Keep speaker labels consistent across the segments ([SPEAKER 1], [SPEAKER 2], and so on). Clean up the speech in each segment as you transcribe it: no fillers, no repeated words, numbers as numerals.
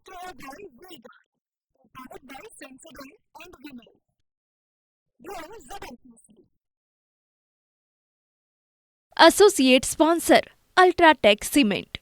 [SPEAKER 1] brought to you by Vega, powered by Sensodyne and Vinyl. Grow Zabarkasti.
[SPEAKER 2] Associate sponsor UltraTech cement.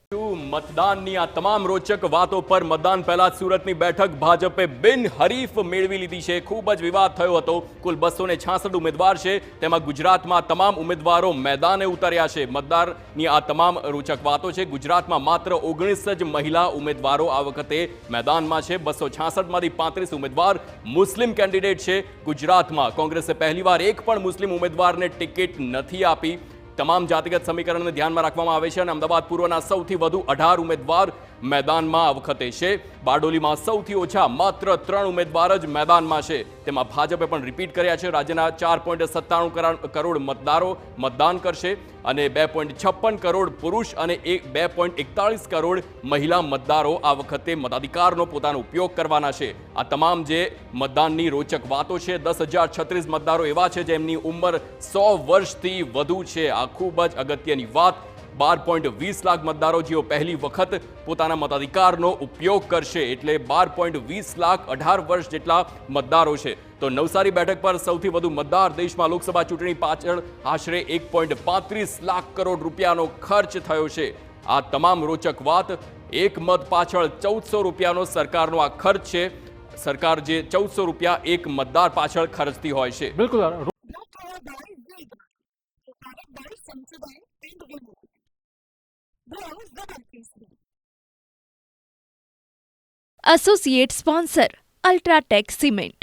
[SPEAKER 3] મતદાનની આ તમામ રોચક વાતો પર મતદાન પહેલા સુરતની બેઠક ભાજપે બિનહરીફ મેળવી લીધી છે. ખૂબ જ વિવાદ થયો હતો. કુલ 266 ઉમેદવાર છે, તેમાં ગુજરાતમાં તમામ ઉમેદવારો મેદાને ઉતર્યા છે. મતદારની આ તમામ રોચક વાતો છે. ગુજરાતમાં માત્ર 19 જ મહિલા ઉમેદવારો આ વખતે મેદાનમાં છે. 266માંથી 35 ઉમેદવાર મુસ્લિમ કેન્ડિડેટ છે. ગુજરાતમાં કોંગ્રેસે પહેલીવાર એક પણ મુસ્લિમ ઉમેદવારને ટિકિટ નથી આપી. તમામ જાતિગત સમીકરણને ધ્યાનમાં રાખવામાં આવે છે અને અમદાવાદ પૂર્વના સૌથી વધુ 18 ઉમેદવાર મેદાનમાં આ વખતે છે. બારડોલીમાં સૌથી ઓછા માત્ર 3 ઉમેદવાર જ મેદાનમાં છે. તેમાં ભાજપે પણ રિપીટ કર્યા છે. રાજ્યના 4.97 કરોડ મતદારો મતદાન કરશે અને 2.56 કરોડ પુરુષ અને 2.41 કરોડ મહિલા મતદારો આ વખતે મતાધિકારનો પોતાનો ઉપયોગ કરવાના છે. આ તમામ જે મતદાનની રોચક વાતો છે, 10,036 મતદારો એવા છે જેમની ઉંમર 100 વર્ષથી વધુ છે. આ ખૂબ જ અગત્યની વાત. 12.20 લાખ મતદારો જેઓ પહેલી વખત પોતાના મતાધિકારનો ઉપયોગ કરશે, એટલે 12.20 લાખ 18 વર્ષ જેટલા મતદારો છે. તો નવસારી બેઠક પર સૌથી વધુ મતદાર દેશમાં લોકસભા ચૂંટણી પાછળ આશરે 1.35 લાખ કરોડ રૂપિયાનો ખર્ચ થયો છે. આ તમામ રોચક વાત. એક મત પાછળ 1400 રૂપિયાનો સરકારનો આ ખર્ચ છે. સરકાર જે 1400 રૂપિયા એક મતદાર પાછળ ખર્ચતી હોય છે.
[SPEAKER 4] બિલકુલ.
[SPEAKER 1] Brought to you by Vega, powered by Sensodyne and Vinyl. Grow Zabarkasti.
[SPEAKER 2] Associate sponsor UltraTech cement.